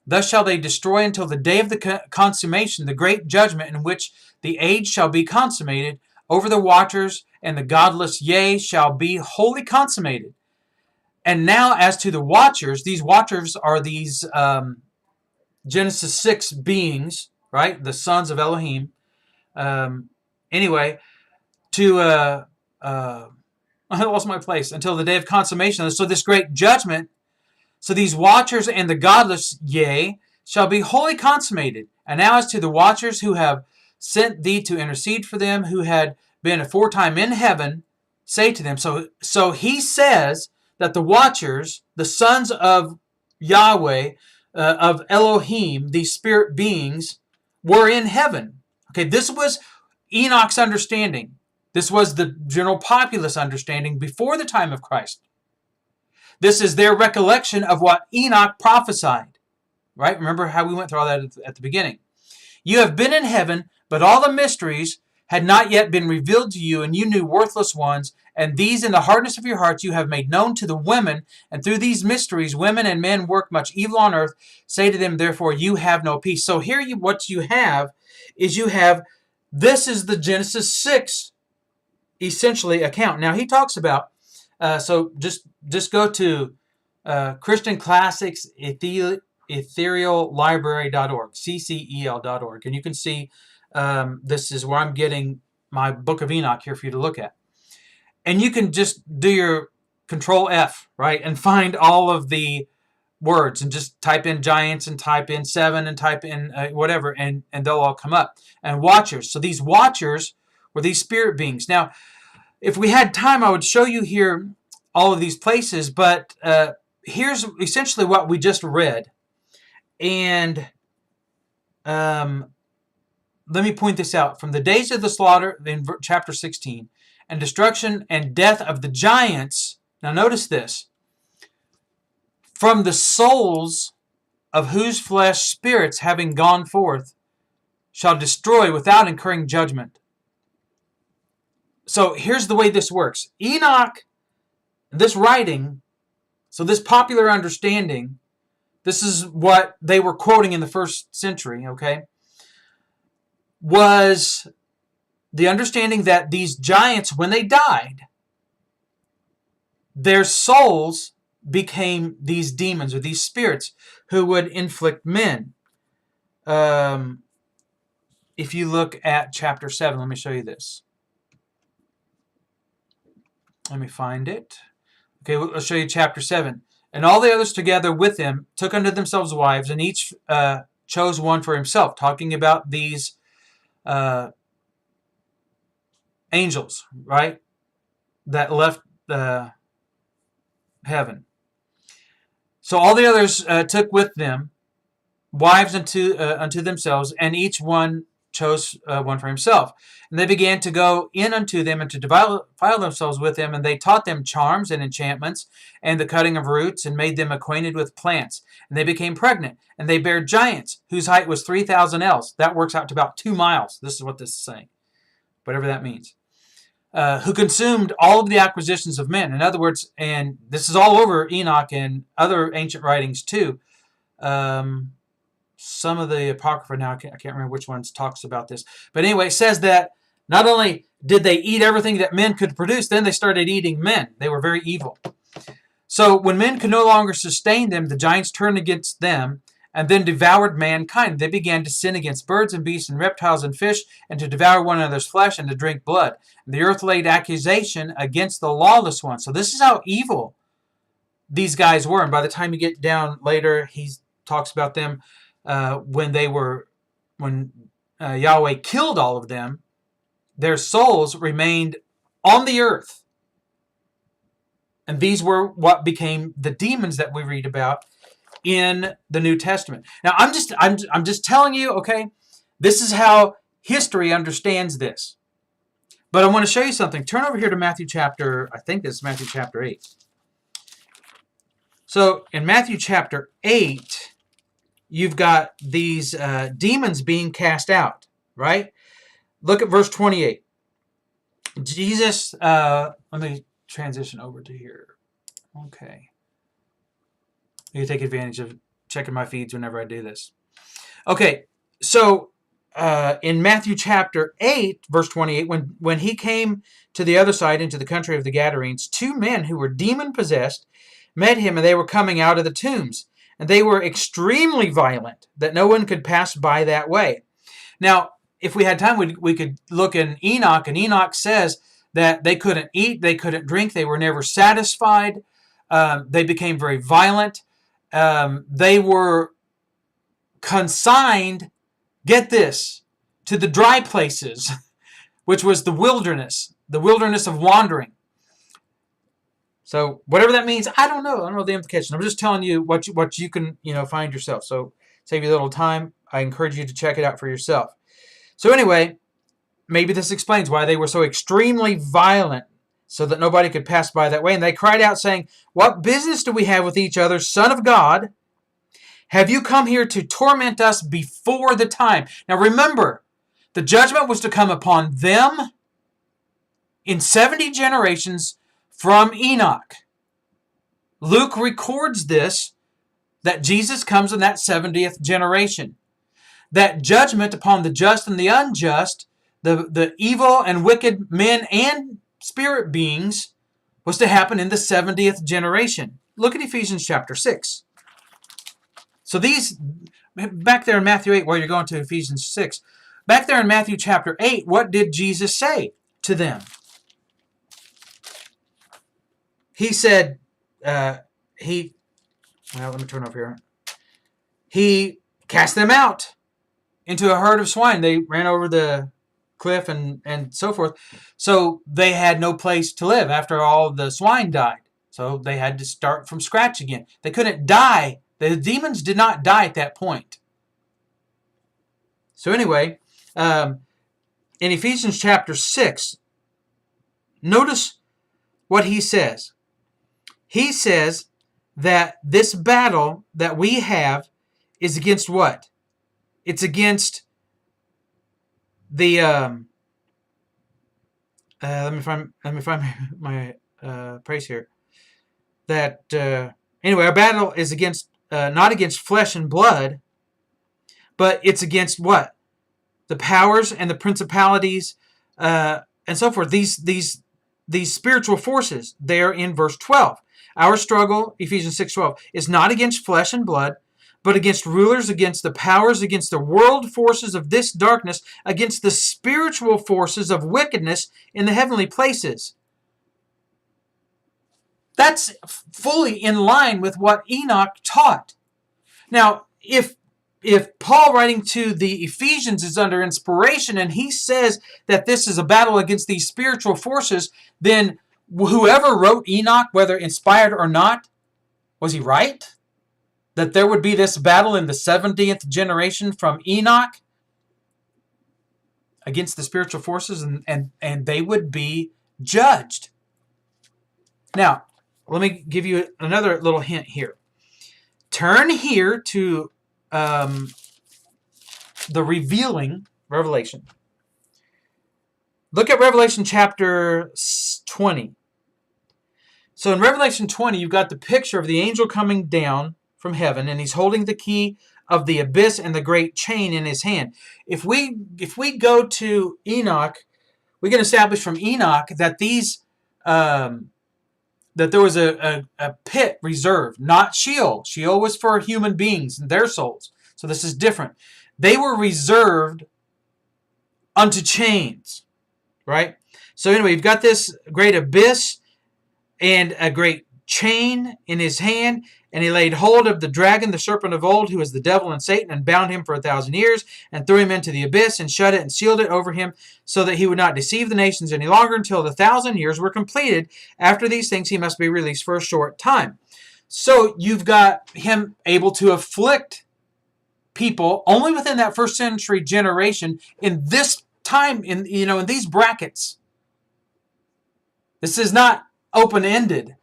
Thus shall they destroy until the day of the consummation, the great judgment in which the age shall be consummated over the watchers and the godless, yea, shall be wholly consummated. And now as to the watchers, these watchers are these Genesis 6 beings, right? The sons of Elohim. Anyway, I lost my place, until the day of consummation. So this great judgment, so these watchers and the godless, yea, shall be wholly consummated. And now as to the watchers who have sent thee to intercede for them, who had been aforetime in heaven, say to them. So he says that the watchers, the sons of Yahweh, of Elohim, these spirit beings, were in heaven. Okay, this was Enoch's understanding. This was the general populace understanding before the time of Christ. This is their recollection of what Enoch prophesied. Right? Remember how we went through all that at the beginning. You have been in heaven, but all the mysteries had not yet been revealed to you, and you knew worthless ones, and these in the hardness of your hearts you have made known to the women, and through these mysteries women and men work much evil on earth. Say to them, therefore, you have no peace. So here what you have is this is the Genesis 6 essentially account. Now he talks about, so just go to Christian Classics ethereallibrary.org, ccel.org, and you can see this is where I'm getting my Book of Enoch here for you to look at. And you can just do your Control F, right, and find all of the words, and just type in giants and type in 7 and type in whatever, and they'll all come up. And watchers. So these watchers were these spirit beings. Now, if we had time, I would show you here all of these places, but here's essentially what we just read. And let me point this out. From the days of the slaughter, in chapter 16, and destruction and death of the giants. Now notice this. From the souls of whose flesh spirits, having gone forth, shall destroy without incurring judgment. So here's the way this works. Enoch, this writing, so this popular understanding, this is what they were quoting in the first century, okay, was the understanding that these giants, when they died, their souls became these demons or these spirits who would inflict men. if you look at chapter 7, let me show you this. Let me find it. Okay, I'll show you chapter 7. And all the others together with him took unto themselves wives, and each chose one for himself, talking about these angels, right, that left heaven. So all the others took with them wives unto themselves, and each one chose one for himself. And they began to go in unto them and to defile themselves with them, and they taught them charms and enchantments and the cutting of roots, and made them acquainted with plants. And they became pregnant, and they bare giants whose height was 3,000 ells. That works out to about 2 miles. This is what this is saying, whatever that means. Who consumed all of the acquisitions of men. In other words, and this is all over Enoch and other ancient writings too. Some of the Apocrypha now, I can't remember which ones talks about this. But anyway, it says that not only did they eat everything that men could produce, then they started eating men. They were very evil. So when men could no longer sustain them, the giants turned against them and then devoured mankind. They began to sin against birds and beasts and reptiles and fish, and to devour one another's flesh and to drink blood. And the earth laid accusation against the lawless one. So this is how evil these guys were. And by the time you get down later, he talks about them when Yahweh killed all of them, their souls remained on the earth. And these were what became the demons that we read about in the New Testament. Now, I'm just telling you, okay, this is how history understands this. But I want to show you something. Turn over here to Matthew chapter, I think this is Matthew chapter 8. So, in Matthew chapter 8, you've got these demons being cast out, right? Look at verse 28. Jesus, let me transition over to here. Okay. You take advantage of checking my feeds whenever I do this. Okay, so in Matthew chapter 8, verse 28, when he came to the other side into the country of the Gadarenes, 2 men who were demon-possessed met him, and they were coming out of the tombs. And they were extremely violent, that no one could pass by that way. Now, if we had time, we could look in Enoch, and Enoch says that they couldn't eat, they couldn't drink, they were never satisfied. They became very violent. They were consigned, get this, to the dry places, which was the wilderness of wandering. So whatever that means, I don't know. I don't know the implication. I'm just telling you what you can find yourself. So save you a little time. I encourage you to check it out for yourself. So anyway, maybe this explains why they were so extremely violent, so that nobody could pass by that way. And they cried out, saying, "What business do we have with each other, Son of God? Have you come here to torment us before the time?" Now remember, the judgment was to come upon them in 70 generations from Enoch. Luke records this, that Jesus comes in that 70th generation. That judgment upon the just and the unjust, the evil and wicked men and spirit beings, was to happen in the 70th generation. Look at Ephesians chapter 6. So these, back there in Matthew 8, while you're going to Ephesians 6, back there in Matthew chapter 8, what did Jesus say to them? He said, let me turn over here. He cast them out into a herd of swine. They ran over the cliff and so forth. So they had no place to live after all the swine died. So they had to start from scratch again. They couldn't die. The demons did not die at that point. So anyway, in Ephesians chapter 6, notice what he says. He says that this battle that we have is against what? It's against the let me find my praise here. That anyway, our battle is against not against flesh and blood, but it's against what? The powers and the principalities and so forth. These spiritual forces there in verse 12. Our struggle, Ephesians 6:12, is not against flesh and blood, but against rulers, against the powers, against the world forces of this darkness, against the spiritual forces of wickedness in the heavenly places. That's fully in line with what Enoch taught. Now, if Paul writing to the Ephesians is under inspiration and he says that this is a battle against these spiritual forces, then whoever wrote Enoch, whether inspired or not, was he right? That there would be this battle in the 70th generation from Enoch against the spiritual forces, and they would be judged. Now, let me give you another little hint here. Turn here to the revealing Revelation. Look at Revelation chapter 20. So in Revelation 20, you've got the picture of the angel coming down from heaven, and he's holding the key of the abyss and the great chain in his hand. If we go to Enoch, we can establish from Enoch that that there was a pit reserved, not Sheol. Sheol was for human beings and their souls. So this is different. They were reserved unto chains, right? So anyway, you've got this great abyss and a great chain in his hand, and he laid hold of the dragon, the serpent of old, who is the devil and Satan, and bound him for 1,000 years, and threw him into the abyss, and shut it, and sealed it over him, so that he would not deceive the nations any longer until the 1,000 years were completed. After these things he must be released for a short time. So you've got him able to afflict people only within that first century generation in this time, in these brackets. This is not open-ended.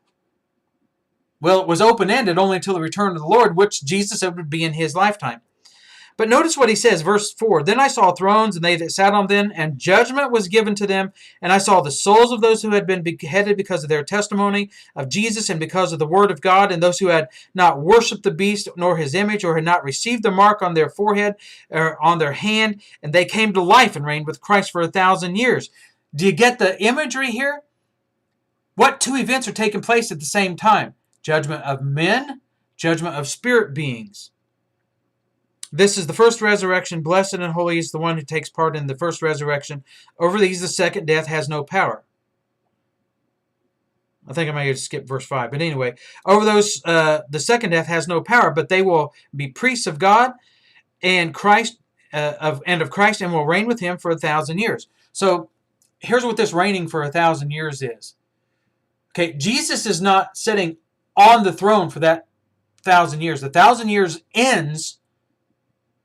Well, it was open-ended only until the return of the Lord, which Jesus said would be in his lifetime. But notice what he says, verse 4. Then I saw thrones, and they that sat on them, and judgment was given to them. And I saw the souls of those who had been beheaded because of their testimony of Jesus and because of the word of God, and those who had not worshipped the beast nor his image, or had not received the mark on their forehead or on their hand. And they came to life and reigned with Christ for 1,000 years. Do you get the imagery here? What two events are taking place at the same time? Judgment of men, judgment of spirit beings. This is the first resurrection. Blessed and holy is the one who takes part in the first resurrection. Over these the second death has no power. I think I may have skipped verse 5. But anyway, over those the second death has no power, but they will be priests of God and Christ of Christ, and will reign with him for 1,000 years. So here's what this reigning for 1,000 years is. Okay, Jesus is not sitting on the throne for that 1,000 years. The 1,000 years ends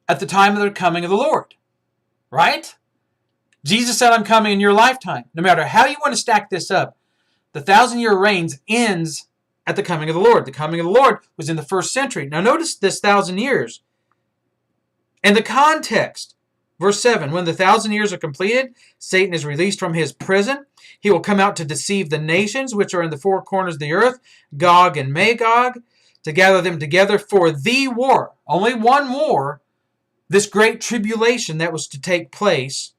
at the time of the coming of the Lord. Right? Jesus said, I'm coming in your lifetime. No matter how you want to stack this up, the 1,000-year reign ends at the coming of the Lord. The coming of the Lord was in the first century. Now notice this 1,000 years. And the context. Verse 7, when the 1,000 years are completed, Satan is released from his prison. He will come out to deceive the nations which are in the four corners of the earth, Gog and Magog, to gather them together for the war. Only one war, this great tribulation that was to take place.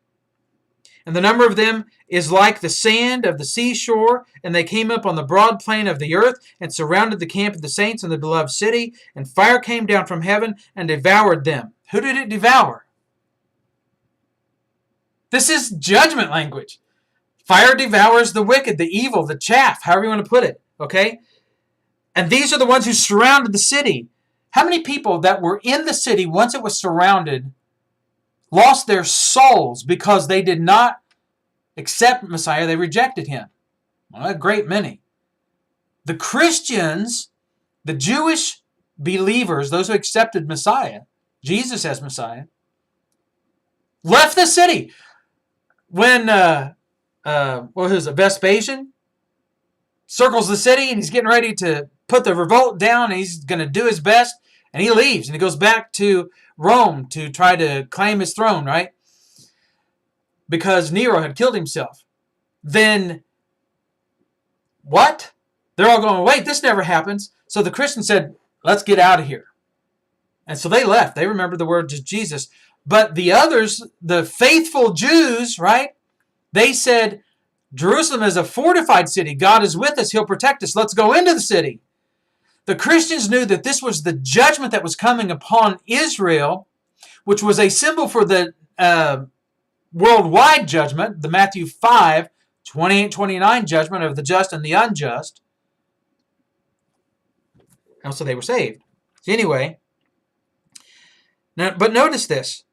And the number of them is like the sand of the seashore, and they came up on the broad plain of the earth and surrounded the camp of the saints in the beloved city, and fire came down from heaven and devoured them. Who did it devour? This is judgment language. Fire devours the wicked, the evil, the chaff, however you want to put it. Okay? And these are the ones who surrounded the city. How many people that were in the city once it was surrounded lost their souls because they did not accept Messiah? They rejected him. Well, a great many. The Christians, the Jewish believers, those who accepted Messiah, Jesus as Messiah, left the city. When Vespasian circles the city and he's getting ready to put the revolt down, and he's going to do his best, and he leaves and he goes back to Rome to try to claim his throne, right? Because Nero had killed himself. Then what? They're all going, wait, this never happens. So the Christians said, let's get out of here. And so they left. They remembered the words of Jesus. But the others, the faithful Jews, right? They said, Jerusalem is a fortified city. God is with us. He'll protect us. Let's go into the city. The Christians knew that this was the judgment that was coming upon Israel, which was a symbol for the worldwide judgment, the Matthew 5:28-29 judgment of the just and the unjust. And so they were saved. So anyway, now, but notice this.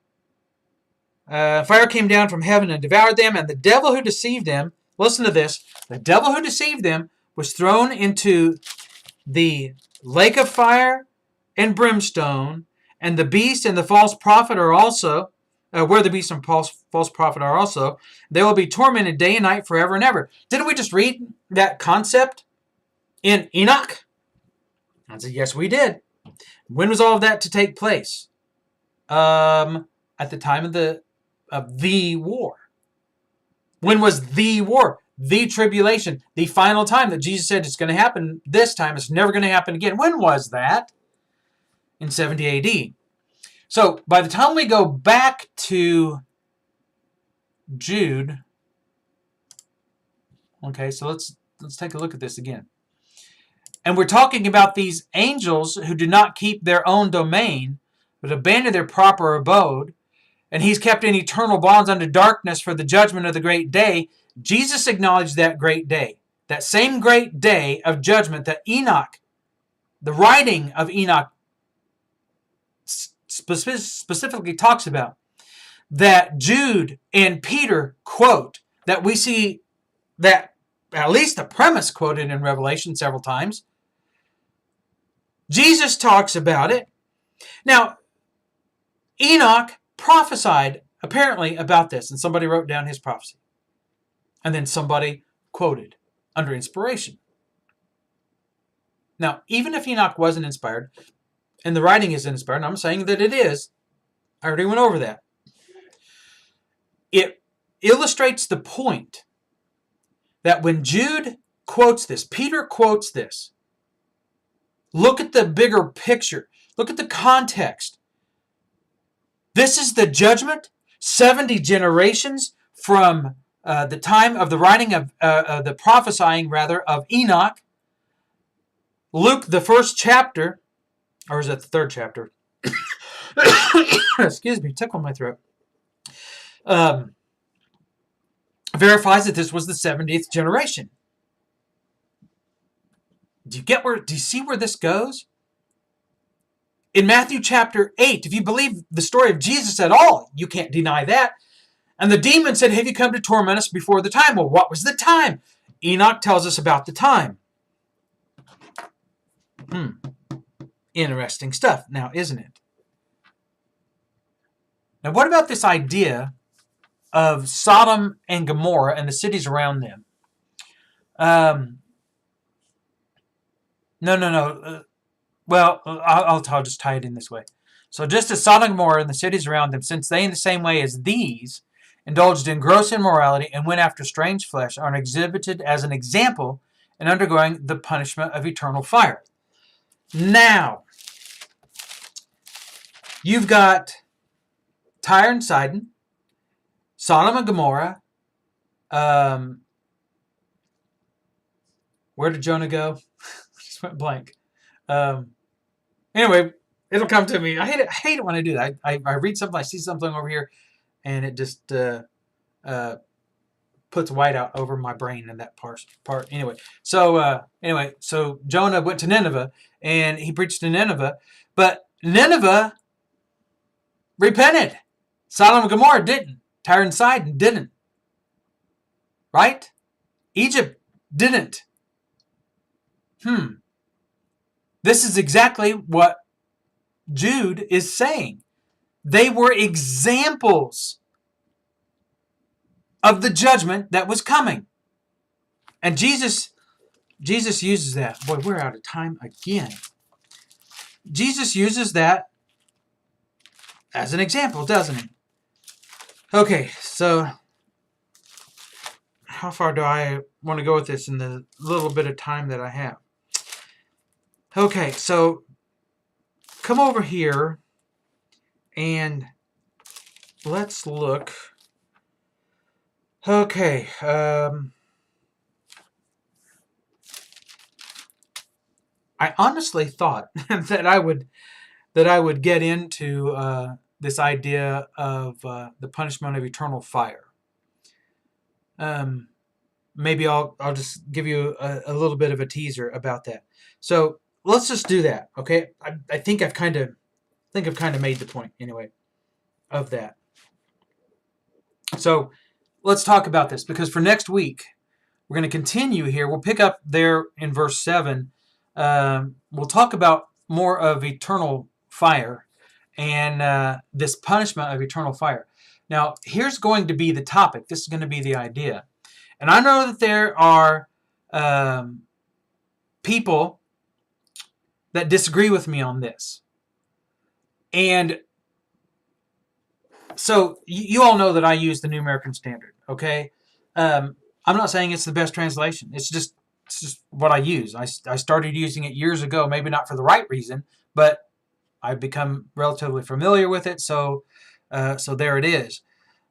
Fire came down from heaven and devoured them, and the devil who deceived them, listen to this, the devil who deceived them was thrown into the lake of fire and brimstone, and the beast and the false prophet are also, where the beast and false prophet are also, they will be tormented day and night forever and ever. Didn't we just read that concept in Enoch? I said, yes, we did. When was all of that to take place? At the time of the war. When was the war? The tribulation. The final time that Jesus said it's going to happen this time. It's never going to happen again. When was that? In 70 AD. So by the time we go back to Jude, okay, so let's take a look at this again. And we're talking about these angels who do not keep their own domain, but abandon their proper abode, and he's kept in eternal bonds under darkness for the judgment of the great day. Jesus acknowledged that great day, that same great day of judgment that Enoch, the writing of Enoch, specifically talks about, that Jude and Peter quote, that we see that at least the premise quoted in Revelation several times. Jesus talks about it. Now, Enoch prophesied apparently about this, and somebody wrote down his prophecy. And then somebody quoted under inspiration. Now, even if Enoch wasn't inspired, and the writing isn't inspired, and I'm saying that it is, I already went over that. It illustrates the point that when Jude quotes this, Peter quotes this, look at the bigger picture. Look at the context. This is the judgment, 70 generations from the time of the writing of the prophesying, rather, of Enoch. Luke, the first chapter, or is it the third chapter? Excuse me, tickle my throat. Verifies that this was the 70th generation. Do you see where this goes? In Matthew chapter 8, if you believe the story of Jesus at all, you can't deny that. And the demon said, have you come to torment us before the time? Well, what was the time? Enoch tells us about the time. Interesting stuff now, isn't it? Now, what about this idea of Sodom and Gomorrah and the cities around them? No. Well, I'll just tie it in this way. So just as Sodom and Gomorrah and the cities around them, since they in the same way as these indulged in gross immorality and went after strange flesh, are exhibited as an example in undergoing the punishment of eternal fire. Now, you've got Tyre and Sidon, Sodom and Gomorrah. Where did Jonah go? Just went blank. Anyway, it'll come to me. I hate it when I do that. I read something, I see something over here, and it just puts white out over my brain in that part. Anyway, so Jonah went to Nineveh, and he preached to Nineveh, but Nineveh repented. Sodom and Gomorrah didn't. Tyre and Sidon didn't. Right? Egypt didn't. This is exactly what Jude is saying. They were examples of the judgment that was coming. And Jesus uses that. Boy, we're out of time again. Jesus uses that as an example, doesn't he? Okay, so how far do I want to go with this in the little bit of time that I have? Okay, so come over here and let's look. Okay, I honestly thought that I would get into this idea of the punishment of eternal fire. Um, Maybe I'll just give you a little bit of a teaser about that. So let's just do that, okay? I think I've kind of made the point anyway of that. So let's talk about this, because for next week we're going to continue here. We'll pick up there in verse 7. We'll talk about more of eternal fire and this punishment of eternal fire. Now, here's going to be the topic. This is going to be the idea. And I know that there are people that disagree with me on this. And so you all know that I use the New American Standard, okay? I'm not saying it's the best translation. It's just what I use. I started using it years ago, maybe not for the right reason, but I've become relatively familiar with it, so there it is.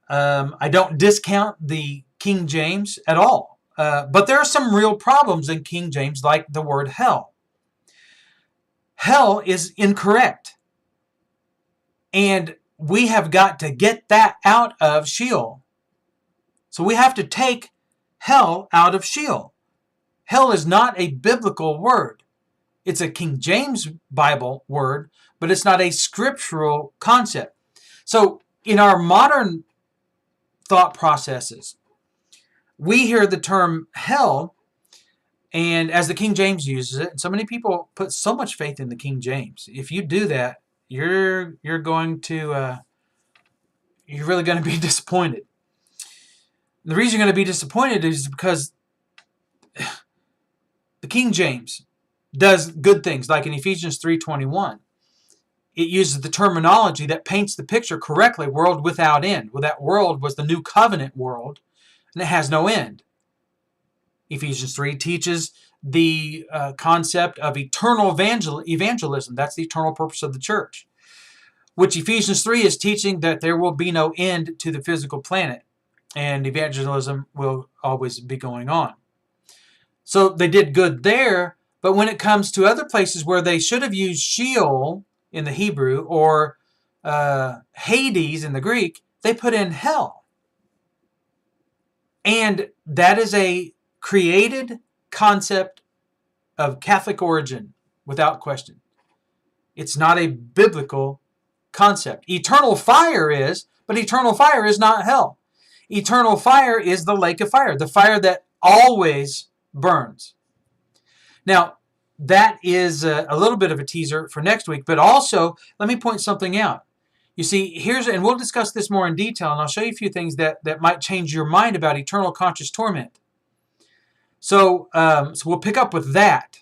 I don't discount the King James at all, but there are some real problems in King James, like the word hell. Hell is incorrect, and we have got to get that out of Sheol. So we have to take hell out of Sheol. Hell is not a biblical word. It's a King James Bible word, but it's not a scriptural concept. So in our modern thought processes, we hear the term hell, and as the King James uses it, and so many people put so much faith in the King James. If you do that, you're going to you're really going to be disappointed. The reason you're going to be disappointed is because the King James does good things, like in Ephesians 3:21. It uses the terminology that paints the picture correctly, world without end. Well, that world was the new covenant world, and it has no end. Ephesians 3 teaches the concept of eternal evangelism. That's the eternal purpose of the church, which Ephesians 3 is teaching that there will be no end to the physical planet, and evangelism will always be going on. So they did good there, but when it comes to other places where they should have used Sheol in the Hebrew or Hades in the Greek, they put in hell. And that is a created concept of Catholic origin, without question. It's not a biblical concept. Eternal fire is, but eternal fire is not hell. Eternal fire is the lake of fire, the fire that always burns. Now, that is a little bit of a teaser for next week, but also let me point something out. You see, and we'll discuss this more in detail, and I'll show you a few things that might change your mind about eternal conscious torment. So we'll pick up with that.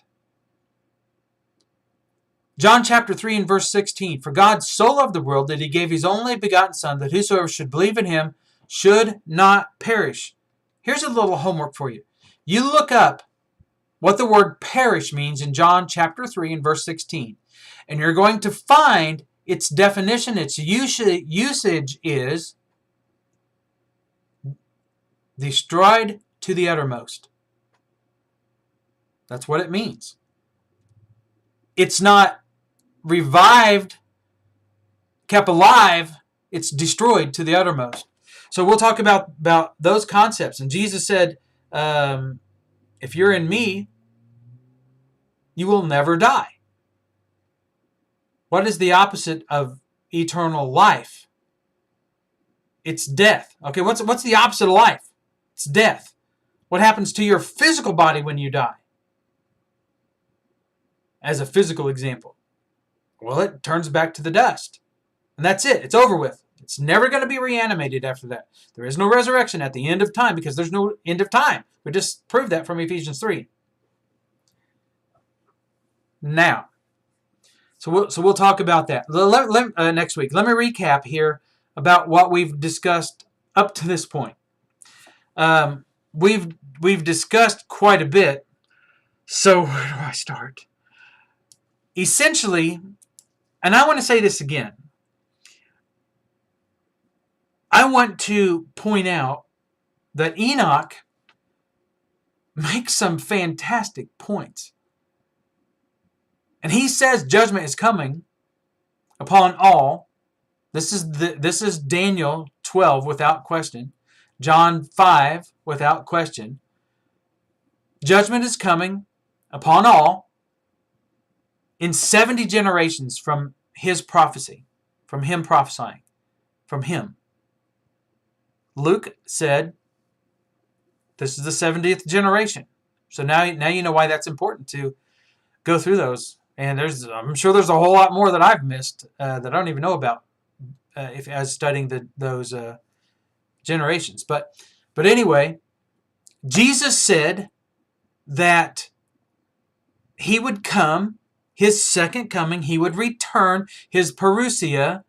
John chapter 3 and verse 16. For God so loved the world that he gave his only begotten Son, that whosoever should believe in him should not perish. Here's a little homework for you. You look up what the word perish means in John chapter 3 and verse 16. And you're going to find its definition, its usage is destroyed to the uttermost. That's what it means. It's not revived, kept alive, it's destroyed to the uttermost. So we'll talk about those concepts. And Jesus said, if you're in me, you will never die. What is the opposite of eternal life? It's death. Okay, what's the opposite of life? It's death. What happens to your physical body when you die? As a physical example. Well, it turns back to the dust. And that's it. It's over with. It's never going to be reanimated after that. There is no resurrection at the end of time because there's no end of time. We just proved that from Ephesians 3. Now, so we'll talk about that next week. Let me recap here about what we've discussed up to this point. We've discussed quite a bit. So where do I start? Essentially, and I want to say this again. I want to point out that Enoch makes some fantastic points. And he says judgment is coming upon all. This is Daniel 12 without question. John 5 without question. Judgment is coming upon all in 70 generations from his prophecy, from him prophesying, from him. Luke said, this is the 70th generation. So now you know why that's important to go through those. And I'm sure there's a whole lot more that I've missed that I don't even know about as studying those generations. But anyway, Jesus said that he would come, his second coming, he would return, his parousia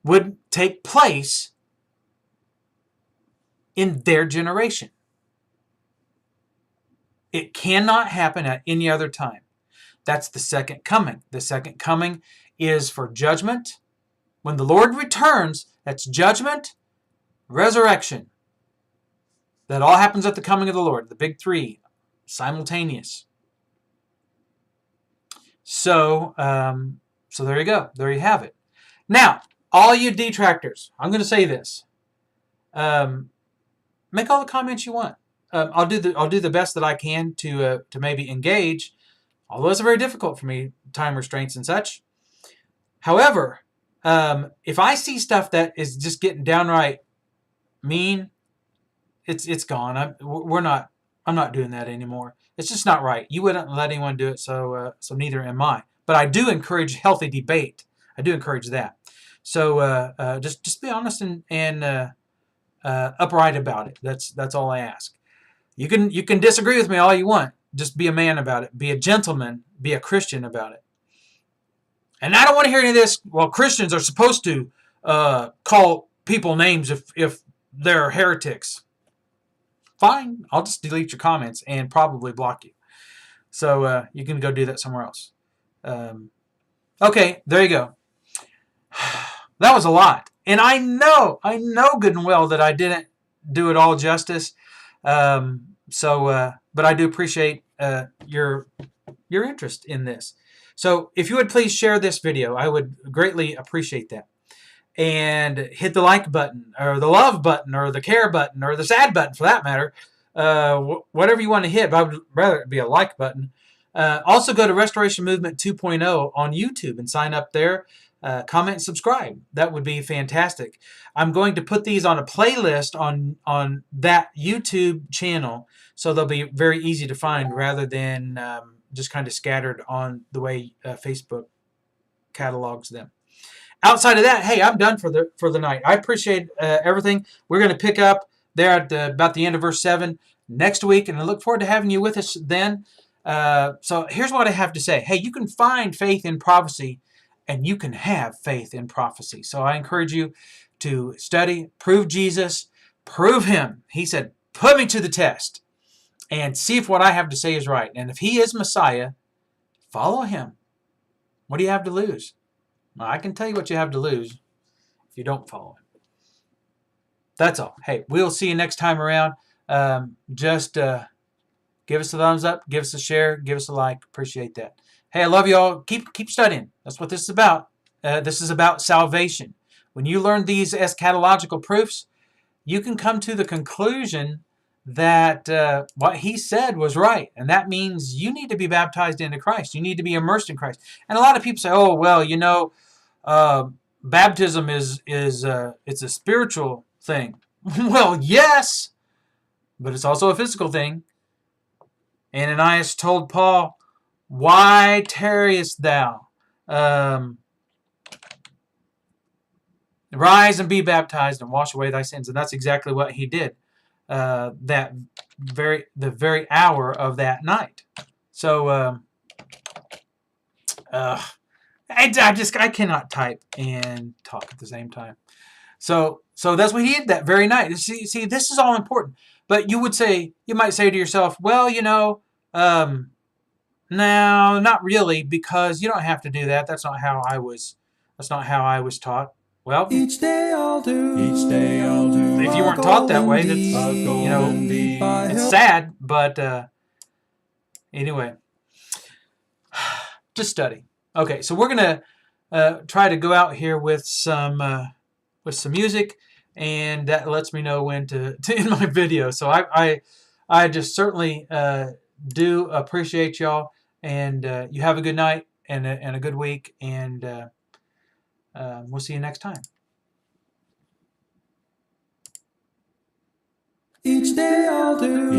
would take place in their generation. It cannot happen at any other time. That's the second coming. The second coming is for judgment. When the Lord returns, that's judgment, resurrection. That all happens at the coming of the Lord. The big three, simultaneous. So there you go. There you have it. Now, all you detractors, I'm going to say this. Make all the comments you want. I'll do the best that I can to maybe engage, although it's very difficult for me, time restraints and such. However, if I see stuff that is just getting downright mean, it's gone. I'm not doing that anymore. It's just not right. You wouldn't let anyone do it, so neither am I. But I do encourage healthy debate. I do encourage that. So just be honest and upright about it. That's all I ask. You can disagree with me all you want. Just be a man about it. Be a gentleman. Be a Christian about it. And I don't want to hear any of this. Well, Christians are supposed to call people names if they're heretics. Fine. I'll just delete your comments and probably block you. So you can go do that somewhere else. Okay, there you go. That was a lot. And I know good and well that I didn't do it all justice. But I do appreciate your interest in this. So if you would please share this video, I would greatly appreciate that. And hit the like button, or the love button, or the care button, or the sad button for that matter. Whatever you want to hit, but I would rather it be a like button. Also go to Restoration Movement 2.0 on YouTube and sign up there. Comment and subscribe. That would be fantastic. I'm going to put these on a playlist on that YouTube channel, so they'll be very easy to find rather than just kind of scattered on the way Facebook catalogs them. Outside of that, hey, I'm done for the night. I appreciate everything. We're going to pick up there at about the end of verse 7 next week, and I look forward to having you with us then. So here's what I have to say. Hey, you can find faith in prophecy, and you can have faith in prophecy. So I encourage you to study, prove Jesus, prove him. He said, put me to the test and see if what I have to say is right. And if he is Messiah, follow him. What do you have to lose? Well, I can tell you what you have to lose if you don't follow him. That's all. Hey, we'll see you next time around. Just give us a thumbs up, give us a share, give us a like. Appreciate that. Hey, I love you all. Keep studying. That's what this is about. This is about salvation. When you learn these eschatological proofs, you can come to the conclusion that what he said was right. And that means you need to be baptized into Christ. You need to be immersed in Christ. And a lot of people say, oh, well, baptism is it's a spiritual thing. Well, yes, but it's also a physical thing. Ananias told Paul, why tarriest thou? Rise and be baptized and wash away thy sins. And that's exactly what he did the very hour of that night. So I cannot type and talk at the same time. So that's what he did that very night. See, this is all important. But you might say to yourself, well, no, not really, because you don't have to do that. That's not how I was taught. Well, each day I'll do. If you weren't taught that way, that's it's sad. But anyway, just study. Okay, so we're going to try to go out here with some music, and that lets me know when to end my video. So I just certainly do appreciate y'all, and you have a good night and a good week, and we'll see you next time. Each day I'll do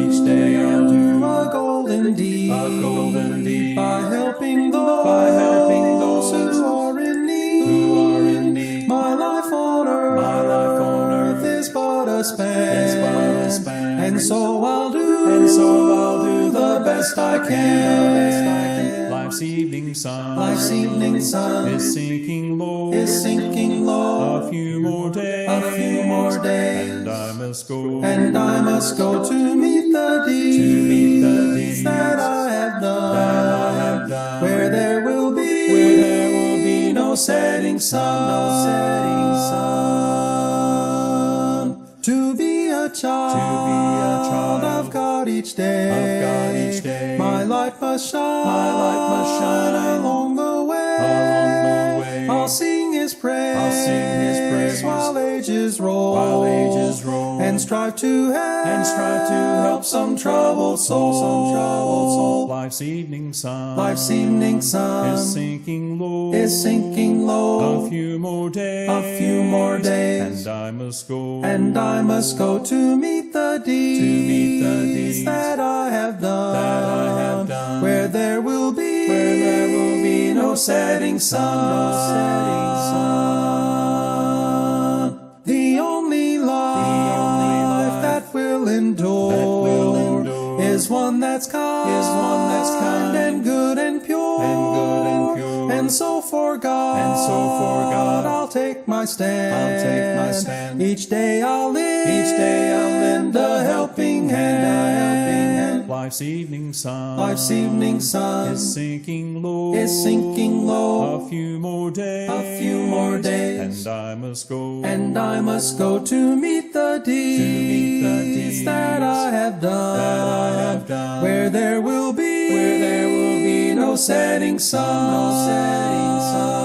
a golden deed, by helping those who are in need. My life on earth is but a span, and so I'll do the best I can. Life's evening sun is sinking low. A few more days, and I must go to meet the deeds that I have done, where there will be no setting sun. To be a child of God each day, my light must shine along the way. I'll sing His praise while ages roll, and strive to help some troubled soul. Life's evening sun is sinking low. A few more days, and I must go to meet the deeds that I have done, where there will be no setting sun. The only life that will endure is one that's kind and good and pure. And so for God, I'll take my stand. Each day I'll lend a helping hand. Life's evening sun is sinking low. A few more days, and I must go to meet the deeds that I have done, where there will be no setting sun.